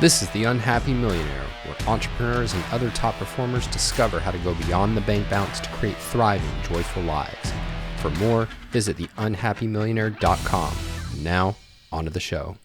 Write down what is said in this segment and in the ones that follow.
This is The Unhappy Millionaire, where entrepreneurs and other top performers discover how to go beyond the bank balance to create thriving, joyful lives. For more, visit theunhappymillionaire.com. Now, on to the show.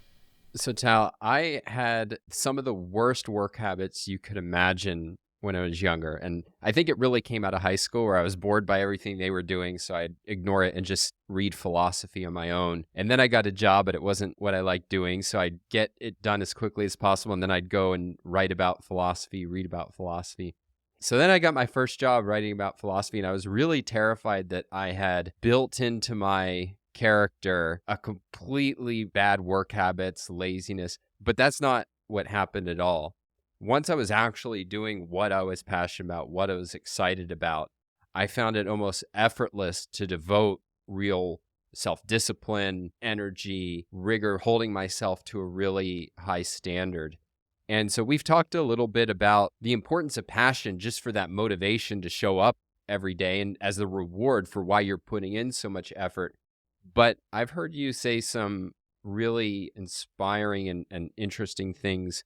So, Tal, I had some of the worst work habits you could imagine when I was younger. And I think it really came out of high school where I was bored by everything they were doing. So I'd ignore it and just read philosophy on my own. And then I got a job, but it wasn't what I liked doing. So I'd get it done as quickly as possible. And then I'd go and write about philosophy, read about philosophy. So then I got my first job writing about philosophy. And I was really terrified that I had built into my character a completely bad work habits, laziness. But that's not what happened at all. Once I was actually doing what I was passionate about, what I was excited about, I found it almost effortless to devote real self-discipline, energy, rigor, holding myself to a really high standard. And so we've talked a little bit about the importance of passion just for that motivation to show up every day and as the reward for why you're putting in so much effort. But I've heard you say some really inspiring and interesting things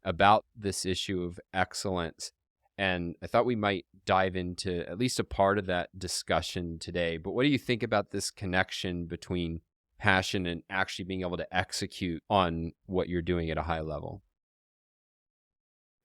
about this issue of excellence. And I thought we might dive into at least a part of that discussion today. But what do you think about this connection between passion and actually being able to execute on what you're doing at a high level?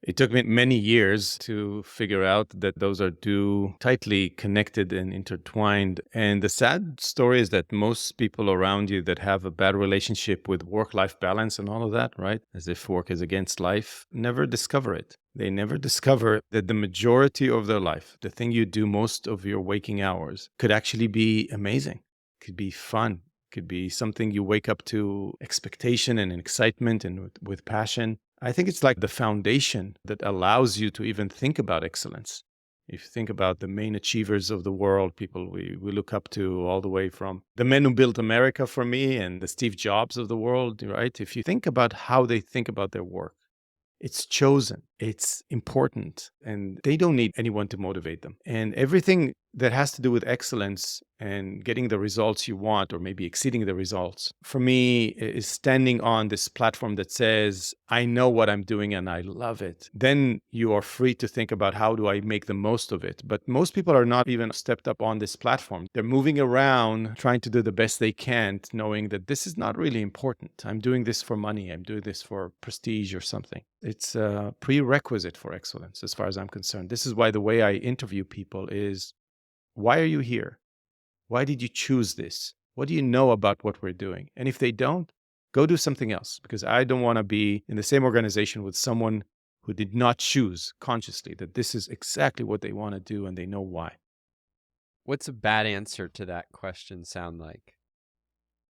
It took me many years to figure out that those are two tightly connected and intertwined. And the sad story is that most people around you that have a bad relationship with work-life balance and all of that, right? As if work is against life, never discover it. They never discover that the majority of their life, the thing you do most of your waking hours, could actually be amazing, could be fun, could be something you wake up to expectation and excitement and with passion. I think it's like the foundation that allows you to even think about excellence. If you think about the main achievers of the world, people we look up to all the way from the men who built America for me and the Steve Jobs of the world, right? If you think about how they think about their work, it's chosen, it's important, and they don't need anyone to motivate them. And everything that has to do with excellence and getting the results you want, or maybe exceeding the results, for me, is standing on this platform that says, I know what I'm doing and I love it. Then you are free to think about how do I make the most of it. But most people are not even stepped up on this platform. They're moving around, trying to do the best they can, knowing that this is not really important. I'm doing this for money. I'm doing this for prestige or something. It's a prerequisite for excellence, as far as I'm concerned. This is why the way I interview people is, why are you here? Why did you choose this? What do you know about what we're doing? And if they don't, go do something else, because I don't want to be in the same organization with someone who did not choose consciously that this is exactly what they want to do and they know why. What's a bad answer to that question sound like?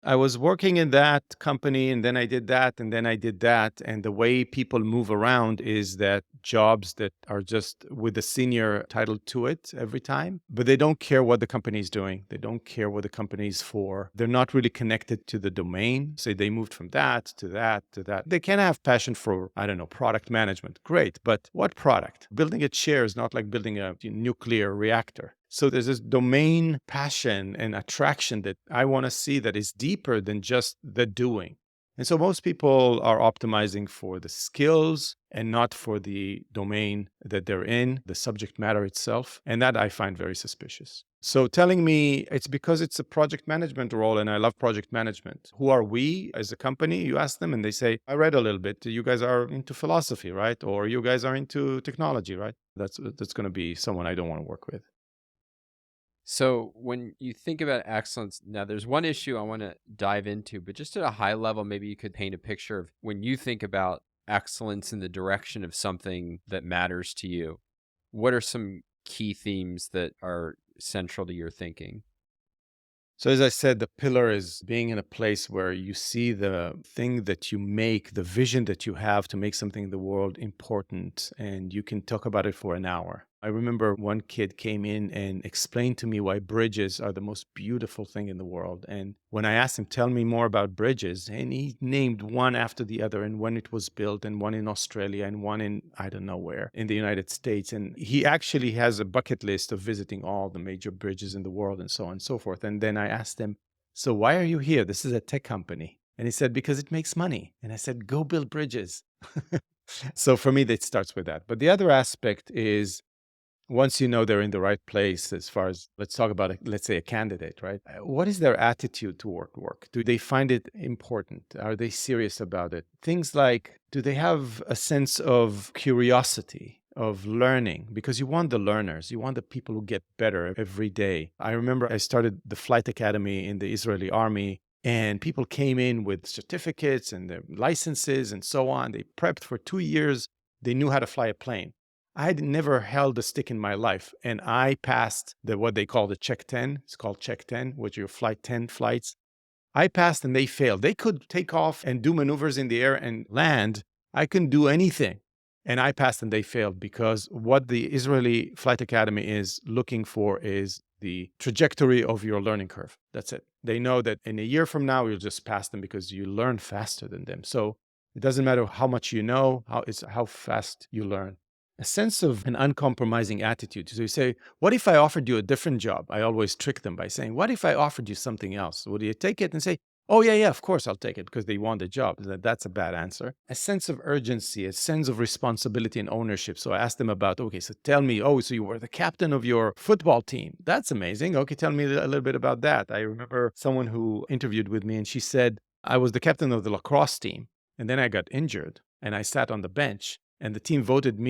I was working in that company and then I did that and then I did that. And the way people move around is that jobs that are just with a senior title to it every time, but they don't care what the company is doing. They don't care what the company is for. They're not really connected to the domain. Say they moved from that to that to that. They can have passion for, I don't know, product management. Great. But what product? Building a chair is not like building a nuclear reactor. So there's this domain passion and attraction that I want to see that is deeper than just the doing. And so most people are optimizing for the skills and not for the domain that they're in, the subject matter itself. And that I find very suspicious. So telling me it's because it's a project management role and I love project management. Who are we as a company? You ask them and they say, I read a little bit. You guys are into philosophy, right? Or you guys are into technology, right? That's going to be someone I don't want to work with. So when you think about excellence, now there's one issue I want to dive into, but just at a high level, maybe you could paint a picture of when you think about excellence in the direction of something that matters to you. What are some key themes that are central to your thinking? So as I said, the pillar is being in a place where you see the thing that you make, the vision that you have to make something in the world important, and you can talk about it for an hour. I remember one kid came in and explained to me why bridges are the most beautiful thing in the world. And when I asked him, tell me more about bridges, and he named one after the other and when it was built, and one in Australia and one in, I don't know where, in the United States. And he actually has a bucket list of visiting all the major bridges in the world and so on and so forth. And then I asked him, so why are you here? This is a tech company. And he said, because it makes money. And I said, go build bridges. So for me, that starts with that. But the other aspect is once you know they're in the right place, as far as let's talk about, let's say, a candidate, right? What is their attitude toward work? Do they find it important? Are they serious about it? Things like, do they have a sense of curiosity, of learning? Because you want the learners, you want the people who get better every day. I remember I started the flight academy in the Israeli army. And people came in with certificates and their licenses and so on. They prepped for 2 years. They knew how to fly a plane. I had never held a stick in my life, and I passed what they call the check 10. It's called check 10, which you fly 10 flights. I passed and they failed. They could take off and do maneuvers in the air and land. I couldn't do anything. And I passed and they failed because what the Israeli Flight Academy is looking for is the trajectory of your learning curve. That's it. They know that in a year from now, you'll just pass them because you learn faster than them. So it doesn't matter how much you know, it's how fast you learn. A sense of an uncompromising attitude. So you say, what if I offered you a different job? I always trick them by saying, what if I offered you something else? Would you take it? And say, oh, yeah, of course I'll take it because they want the job. That's a bad answer. A sense of urgency, a sense of responsibility and ownership. So I asked them about, okay, so tell me, oh, so you were the captain of your football team. That's amazing. Okay, tell me a little bit about that. I remember someone who interviewed with me and she said, I was the captain of the lacrosse team. And then I got injured and I sat on the bench. And the team voted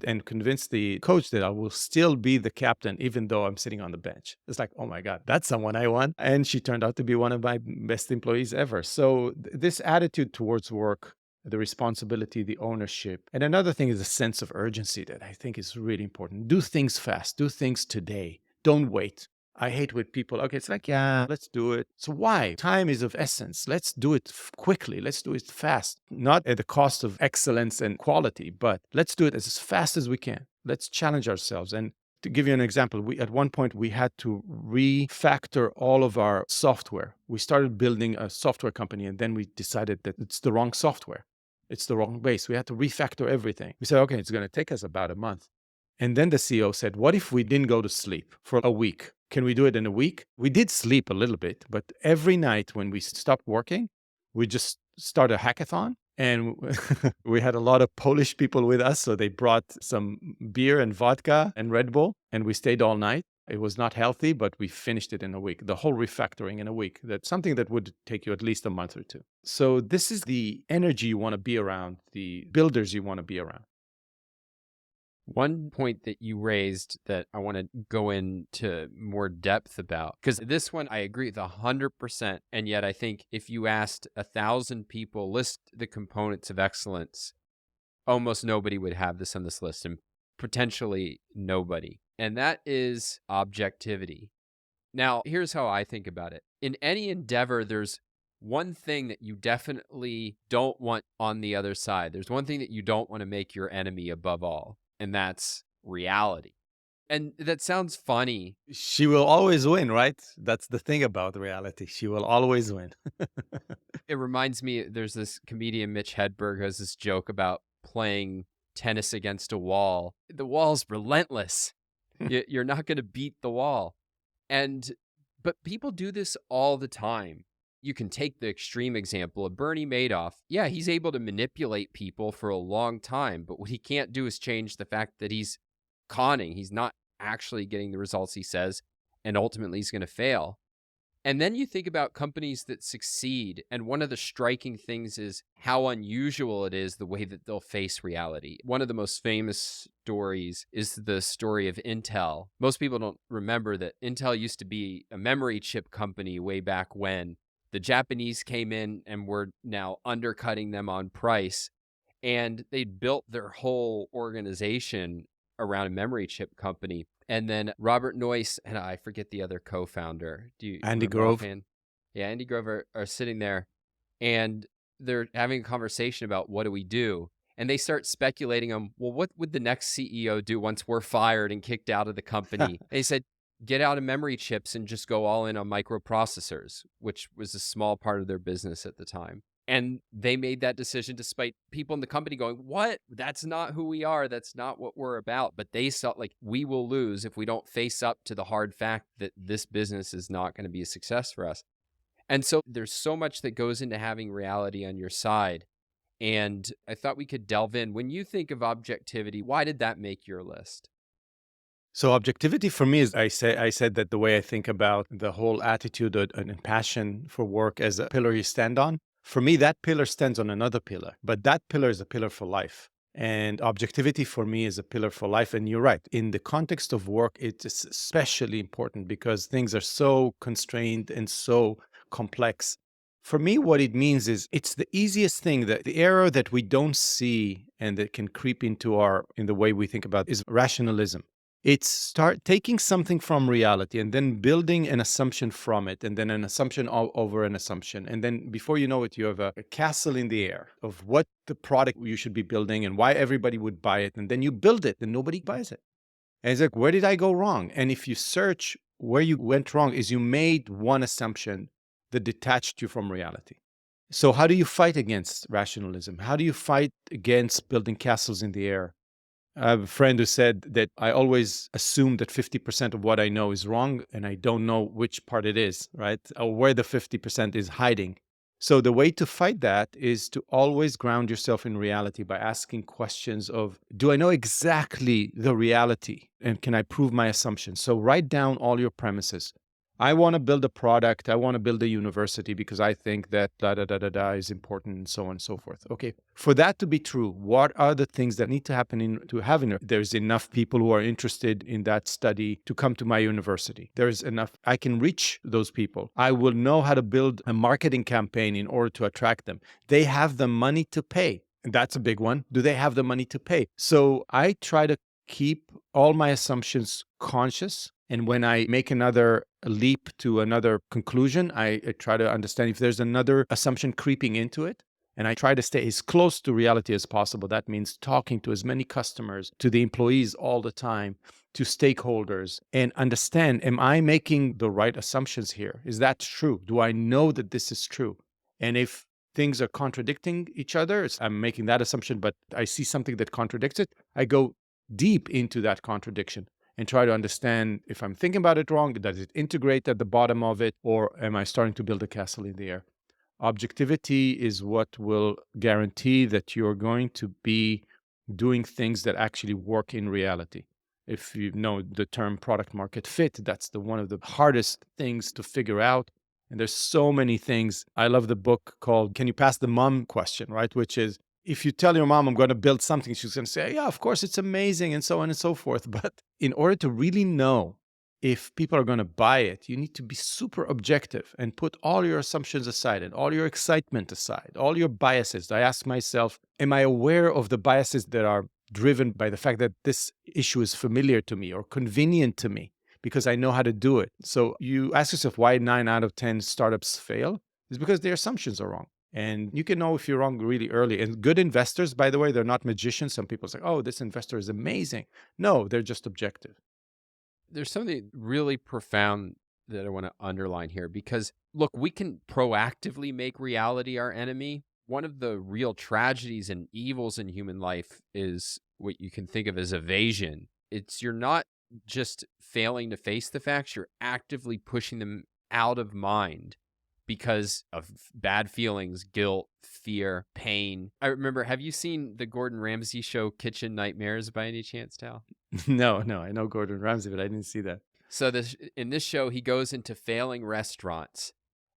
and convinced the coach that I will still be the captain, even though I'm sitting on the bench. It's like, oh my God, that's someone I want. And she turned out to be one of my best employees ever. So this attitude towards work, the responsibility, the ownership. And another thing is a sense of urgency that I think is really important. Do things fast, do things today. Don't wait. I hate with people, okay, it's like, yeah, let's do it. So why? Time is of essence. Let's do it quickly. Let's do it fast, not at the cost of excellence and quality, but let's do it as fast as we can. Let's challenge ourselves. And to give you an example, at one point we had to refactor all of our software. We started building a software company and then we decided that it's the wrong software. It's the wrong base. We had to refactor everything. We said, okay, it's going to take us about a month. And then the CEO said, what if we didn't go to sleep for a week? Can we do it in a week? We did sleep a little bit, but every night when we stopped working, we just started a hackathon. And we had a lot of Polish people with us. So they brought some beer and vodka and Red Bull, and we stayed all night. It was not healthy, but we finished it in a week, the whole refactoring in a week. That's something that would take you at least a month or two. So this is the energy you want to be around, the builders you want to be around. One point that you raised that I want to go into more depth about, because this one I agree with 100%. And yet I think if you asked 1,000 people, list the components of excellence, almost nobody would have this on this list, and potentially nobody. And that is objectivity. Now, here's how I think about it. In any endeavor, there's one thing that you definitely don't want on the other side. There's one thing that you don't want to make your enemy above all, and that's reality. And that sounds funny. She will always win, right? That's the thing about reality. She will always win. It reminds me, there's this comedian, Mitch Hedberg, who has this joke about playing tennis against a wall. The wall's relentless. You're not going to beat the wall. But people do this all the time. You can take the extreme example of Bernie Madoff. Yeah, he's able to manipulate people for a long time, but what he can't do is change the fact that he's conning. He's not actually getting the results he says, and ultimately he's going to fail. And then you think about companies that succeed, and one of the striking things is how unusual it is the way that they'll face reality. One of the most famous stories is the story of Intel. Most people don't remember that Intel used to be a memory chip company way back when. The Japanese came in and were now undercutting them on price, and they'd built their whole organization around a memory chip company. And then Robert Noyce and I forget the other co-founder. Do you Andy remember Grove? offhand? Yeah, Andy Grove are sitting there, and they're having a conversation about what do we do. And they start speculating on, well, what would the next CEO do once we're fired and kicked out of the company? They said, get out of memory chips and just go all in on microprocessors, which was a small part of their business at the time. And they made that decision despite people in the company going, what? That's not who we are. That's not what we're about. But they felt like we will lose if we don't face up to the hard fact that this business is not going to be a success for us. And so there's so much that goes into having reality on your side. And I thought we could delve in. When you think of objectivity, why did that make your list? So objectivity for me is I said that the way I think about the whole attitude and passion for work as a pillar you stand on. For me, that pillar stands on another pillar, but that pillar is a pillar for life. And objectivity for me is a pillar for life. And you're right. In the context of work, it is especially important because things are so constrained and so complex. For me, what it means is it's the easiest thing that the error that we don't see and that can creep into in the way we think about is rationalism. It's start taking something from reality and then building an assumption from it, and then an assumption over an assumption. And then before you know it, you have a castle in the air of what the product you should be building and why everybody would buy it. And then you build it and nobody buys it. And it's like, where did I go wrong? And if you search where you went wrong, is you made one assumption that detached you from reality. So, how do you fight against rationalism? How do you fight against building castles in the air? I have a friend who said that I always assume that 50% of what I know is wrong and I don't know which part it is, right? Or where the 50% is hiding. So the way to fight that is to always ground yourself in reality by asking questions of, do I know exactly the reality and can I prove my assumptions? So write down all your premises. I want to build a product. I want to build a university because I think that da da da da da is important and so on and so forth. Okay. For that to be true, what are the things that need to happen to have there's enough people who are interested in that study to come to my university. There's enough. I can reach those people. I will know how to build a marketing campaign in order to attract them. They have the money to pay. And that's a big one. Do they have the money to pay? So I try to keep all my assumptions conscious. And when I make another leap to another conclusion, I try to understand if there's another assumption creeping into it. And I try to stay as close to reality as possible. That means talking to as many customers, to the employees all the time, to stakeholders, and understand, am I making the right assumptions here? Is that true? Do I know that this is true? And if things are contradicting each other, I'm making that assumption, but I see something that contradicts it, I go deep into that contradiction and try to understand if I'm thinking about it wrong, does it integrate at the bottom of it, or am I starting to build a castle in the air? Objectivity is what will guarantee that you're going to be doing things that actually work in reality. If you know the term product market fit, that's one of the hardest things to figure out. And there's so many things. I love the book called Can You Pass the Mom Question, right? Which is, if you tell your mom I'm going to build something, she's going to say, yeah, of course, it's amazing, and so on and so forth. But in order to really know if people are going to buy it, you need to be super objective and put all your assumptions aside and all your excitement aside, all your biases. I ask myself, am I aware of the biases that are driven by the fact that this issue is familiar to me or convenient to me because I know how to do it? So you ask yourself why 9 out of 10 startups fail is because their assumptions are wrong. And you can know if you're wrong really early. And good investors, by the way, they're not magicians. Some people say, oh, this investor is amazing. No, they're just objective. There's something really profound that I want to underline here because, look, we can proactively make reality our enemy. One of the real tragedies and evils in human life is what you can think of as evasion. It's you're not just failing to face the facts, you're actively pushing them out of mind because of bad feelings, guilt, fear, pain. I remember, have you seen the Gordon Ramsay show Kitchen Nightmares by any chance, Tal? No, I know Gordon Ramsay, but I didn't see that. So in this show, he goes into failing restaurants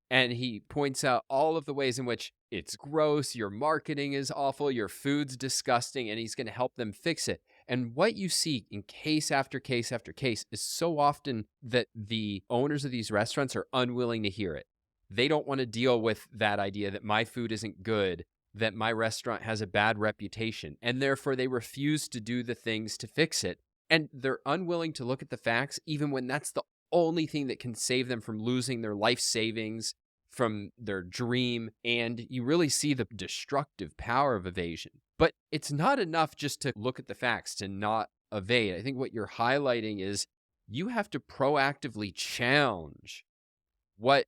and he points out all of the ways in which it's gross, your marketing is awful, your food's disgusting, and he's going to help them fix it. And what you see in case after case after case is so often that the owners of these restaurants are unwilling to hear it. They don't want to deal with that idea that my food isn't good, that my restaurant has a bad reputation, and therefore they refuse to do the things to fix it. And they're unwilling to look at the facts, even when that's the only thing that can save them from losing their life savings, from their dream. And you really see the destructive power of evasion. But it's not enough just to look at the facts, to not evade. I think what you're highlighting is you have to proactively challenge what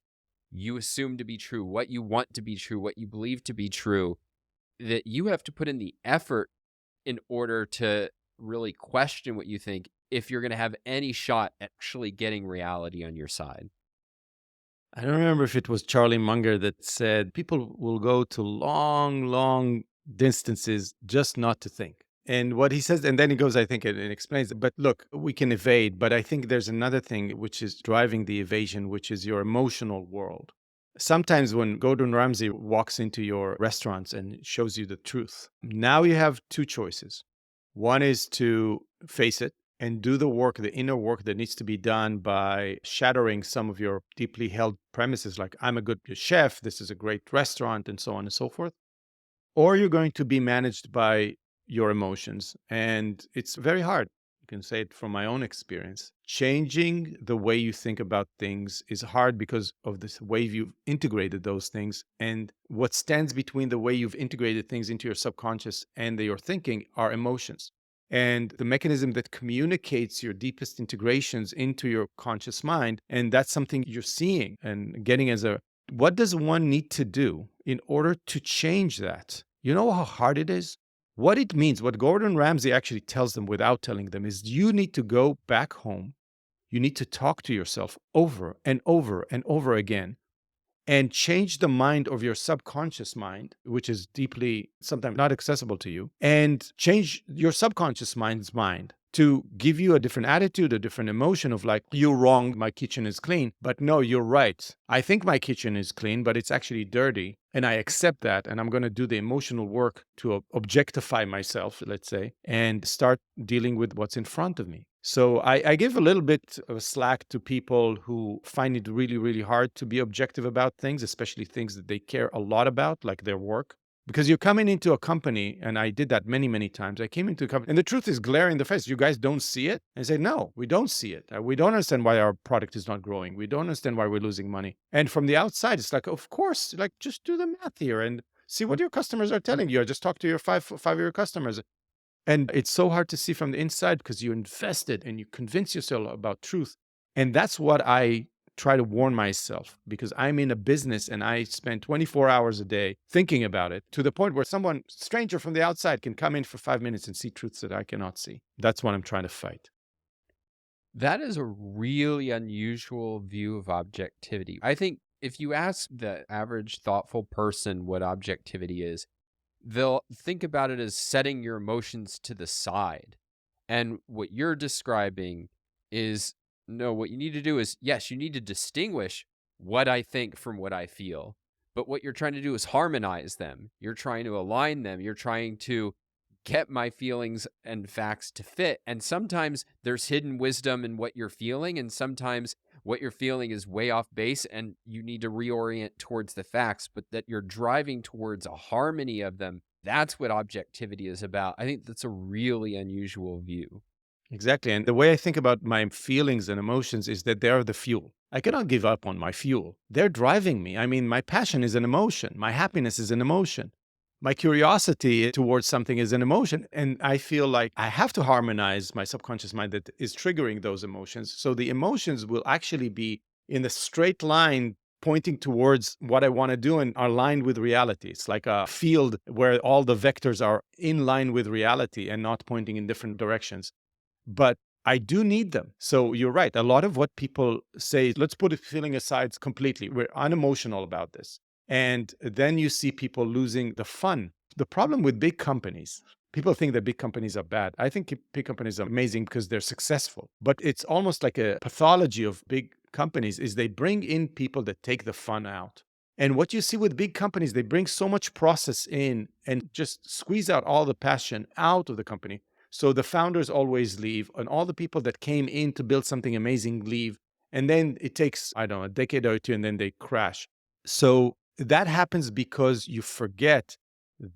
you assume to be true, what you want to be true, what you believe to be true, that you have to put in the effort in order to really question what you think if you're going to have any shot at actually getting reality on your side. I don't remember if it was Charlie Munger that said people will go to long, long distances just not to think. And what he says, and then he goes, I think, and explains, but look, we can evade, but I think there's another thing which is driving the evasion, which is your emotional world. Sometimes when Gordon Ramsay walks into your restaurants and shows you the truth, now you have two choices. One is to face it and do the work, the inner work that needs to be done by shattering some of your deeply held premises, like I'm a good chef, this is a great restaurant, and so on and so forth. Or you're going to be managed by your emotions. And it's very hard. You can say it from my own experience. Changing the way you think about things is hard because of this way you've integrated those things. And what stands between the way you've integrated things into your subconscious and your thinking are emotions. And the mechanism that communicates your deepest integrations into your conscious mind. And that's something you're seeing and getting as a what does one need to do in order to change that? You know how hard it is? What it means, what Gordon Ramsay actually tells them without telling them, is you need to go back home. You need to talk to yourself over and over and over again and change the mind of your subconscious mind, which is deeply sometimes not accessible to you, and change your subconscious mind's mind to give you a different attitude, a different emotion of like, you're wrong, my kitchen is clean. But no, you're right. I think my kitchen is clean, but it's actually dirty. And I accept that. And I'm going to do the emotional work to objectify myself, let's say, and start dealing with what's in front of me. So I give a little bit of slack to people who find it really, really hard to be objective about things, especially things that they care a lot about, like their work. Because you're coming into a company, and I did that many, many times. I came into a company, and the truth is glaring in the face. You guys don't see it? And I say, no, we don't see it. We don't understand why our product is not growing. We don't understand why we're losing money. And from the outside, it's like, of course, like just do the math here and see what your customers are telling you. Or just talk to your five-year customers. And it's so hard to see from the inside because you invested and you convince yourself about truth. And that's what I try to warn myself because I'm in a business and I spend 24 hours a day thinking about it to the point where someone stranger from the outside can come in for 5 minutes and see truths that I cannot see. That's what I'm trying to fight. That is a really unusual view of objectivity. I think if you ask the average thoughtful person what objectivity is, they'll think about it as setting your emotions to the side. And what you're describing is no, what you need to do is, yes, you need to distinguish what I think from what I feel. But what you're trying to do is harmonize them. You're trying to align them. You're trying to get my feelings and facts to fit. And sometimes there's hidden wisdom in what you're feeling. And sometimes what you're feeling is way off base and you need to reorient towards the facts, but that you're driving towards a harmony of them. That's what objectivity is about. I think that's a really unusual view. Exactly. And the way I think about my feelings and emotions is that they're the fuel. I cannot give up on my fuel. They're driving me. I mean, my passion is an emotion. My happiness is an emotion. My curiosity towards something is an emotion. And I feel like I have to harmonize my subconscious mind that is triggering those emotions. So the emotions will actually be in a straight line pointing towards what I want to do and are aligned with reality. It's like a field where all the vectors are in line with reality and not pointing in different directions. But I do need them. So you're right. A lot of what people say, let's put feeling aside completely. We're unemotional about this. And then you see people losing the fun. The problem with big companies, people think that big companies are bad. I think big companies are amazing because they're successful. But it's almost like a pathology of big companies is they bring in people that take the fun out. And what you see with big companies, they bring so much process in and just squeeze out all the passion out of the company. So the founders always leave, and all the people that came in to build something amazing leave. And then it takes, I don't know, a decade or two, and then they crash. So that happens because you forget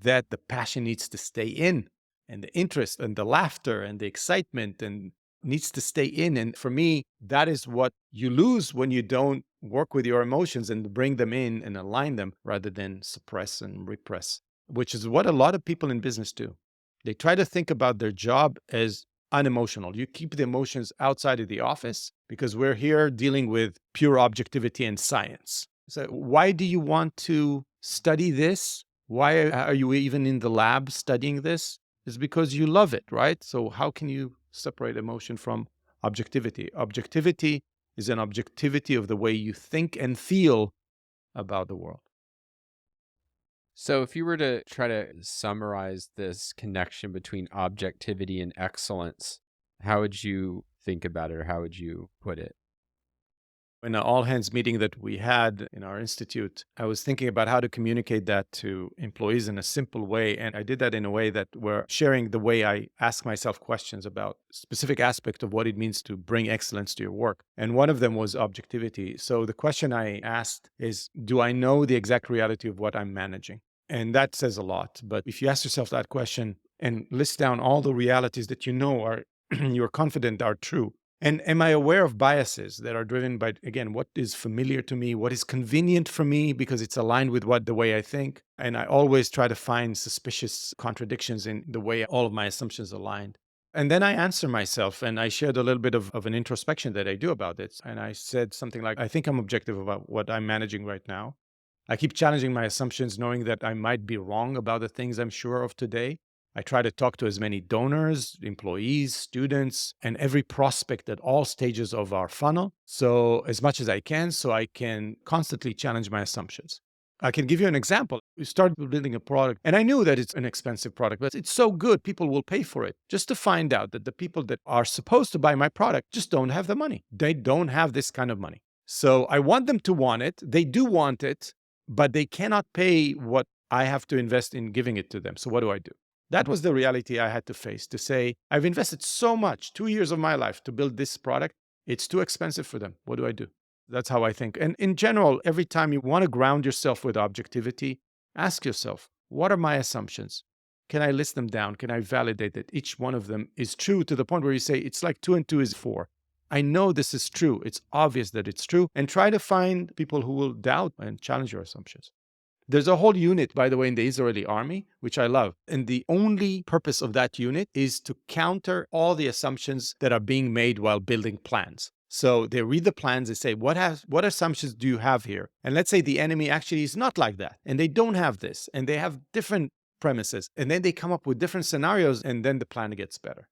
that the passion needs to stay in, and the interest and the laughter and the excitement and needs to stay in. And for me, that is what you lose when you don't work with your emotions and bring them in and align them rather than suppress and repress, which is what a lot of people in business do. They try to think about their job as unemotional. You keep the emotions outside of the office because we're here dealing with pure objectivity and science. So why do you want to study this? Why are you even in the lab studying this? It's because you love it, right? So how can you separate emotion from objectivity? Objectivity is an objectivity of the way you think and feel about the world. So if you were to try to summarize this connection between objectivity and excellence, how would you think about it, or how would you put it? In an all hands meeting that we had in our institute, I was thinking about how to communicate that to employees in a simple way. And I did that in a way that we're sharing the way I ask myself questions about specific aspect of what it means to bring excellence to your work. And one of them was objectivity. So the question I asked is, do I know the exact reality of what I'm managing? And that says a lot. But if you ask yourself that question and list down all the realities that you know are you're confident are true, and am I aware of biases that are driven by, again, what is familiar to me, what is convenient for me because it's aligned with what the way I think? And I always try to find suspicious contradictions in the way all of my assumptions aligned. And then I answer myself and I shared a little bit of an introspection that I do about it. And I said something like, I think I'm objective about what I'm managing right now. I keep challenging my assumptions, knowing that I might be wrong about the things I'm sure of today. I try to talk to as many donors, employees, students, and every prospect at all stages of our funnel. So, as much as I can, so I can constantly challenge my assumptions. I can give you an example. We started building a product, and I knew that it's an expensive product, but it's so good, people will pay for it. Just to find out that the people that are supposed to buy my product just don't have the money. They don't have this kind of money. So, I want them to want it. They do want it, but they cannot pay what I have to invest in giving it to them. So, what do I do? That was the reality I had to face, to say, I've invested so much, 2 years of my life to build this product. It's too expensive for them. What do I do? That's how I think. And in general, every time you want to ground yourself with objectivity, ask yourself, what are my assumptions? Can I list them down? Can I validate that each one of them is true to the point where you say, it's like 2 and 2 is 4? I know this is true. It's obvious that it's true. And try to find people who will doubt and challenge your assumptions. There's a whole unit, by the way, in the Israeli army, which I love. And the only purpose of that unit is to counter all the assumptions that are being made while building plans. So they read the plans, they say, what assumptions do you have here? And let's say the enemy actually is not like that, and they don't have this, and they have different premises. And then they come up with different scenarios, and then the plan gets better.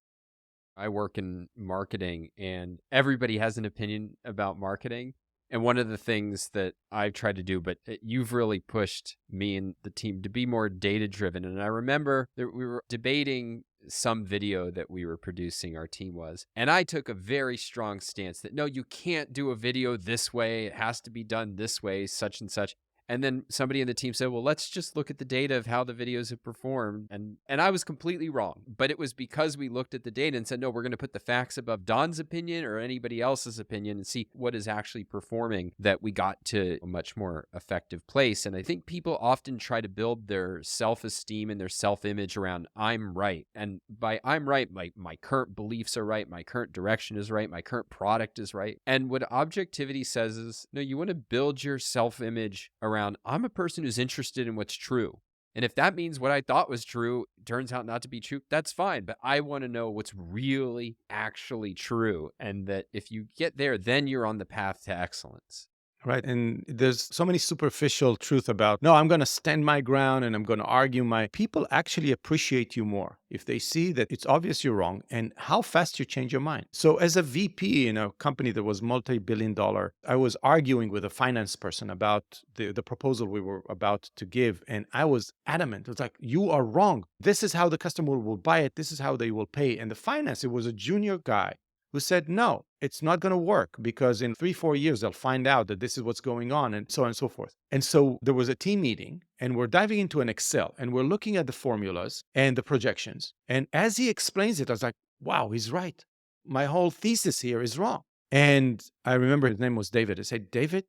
I work in marketing, and everybody has an opinion about marketing. And one of the things that I've tried to do, but you've really pushed me and the team to be more data-driven. And I remember that we were debating some video that we were producing, our team was, and I took a very strong stance that, no, you can't do a video this way. It has to be done this way, such and such. And then somebody in the team said, well, let's just look at the data of how the videos have performed. And I was completely wrong. But it was because we looked at the data and said, no, we're going to put the facts above Don's opinion or anybody else's opinion and see what is actually performing, that we got to a much more effective place. And I think people often try to build their self-esteem and their self-image around I'm right. And by I'm right, my current beliefs are right. My current direction is right. My current product is right. And what objectivity says is, no, you want to build your self-image around I'm a person who's interested in what's true. And if that means what I thought was true turns out not to be true, that's fine. But I want to know what's really actually true. And that if you get there, then you're on the path to excellence. Right. And there's so many superficial truth about, no, I'm going to stand my ground and I'm going to argue my. People actually appreciate you more if they see that it's obvious you're wrong and how fast you change your mind. So as a VP in a company that was multi-billion-dollar, I was arguing with a finance person about the proposal we were about to give. And I was adamant. It was like, you are wrong. This is how the customer will buy it. This is how they will pay. And the finance, it was a junior guy who said, no, it's not going to work because in 3-4 years, they'll find out that this is what's going on and so on and so forth. And so there was a team meeting and we're diving into an Excel and we're looking at the formulas and the projections. And as he explains it, I was like, wow, he's right. My whole thesis here is wrong. And I remember his name was David. I said, David,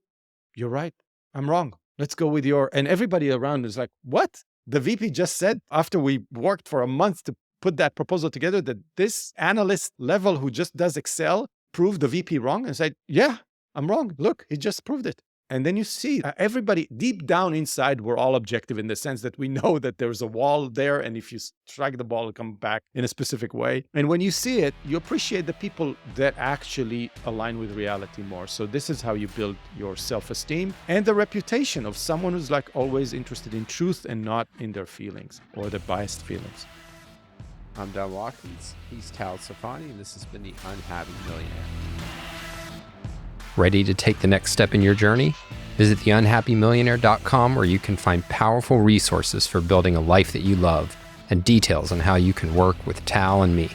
you're right. I'm wrong. Let's go with your, and everybody around is like, what? The VP just said after we worked for a month to put that proposal together that this analyst level who just does Excel proved the VP wrong, and said, yeah, I'm wrong. Look, he just proved it. And then you see everybody deep down inside, we're all objective in the sense that we know that there's a wall there. And if you strike the ball, it'll come back in a specific way. And when you see it, you appreciate the people that actually align with reality more. So this is how you build your self-esteem and the reputation of someone who's like always interested in truth and not in their feelings or their biased feelings. I'm Don Watkins. He's Tal Safani, and this has been The Unhappy Millionaire. Ready to take the next step in your journey? Visit theunhappymillionaire.com where you can find powerful resources for building a life that you love and details on how you can work with Tal and me.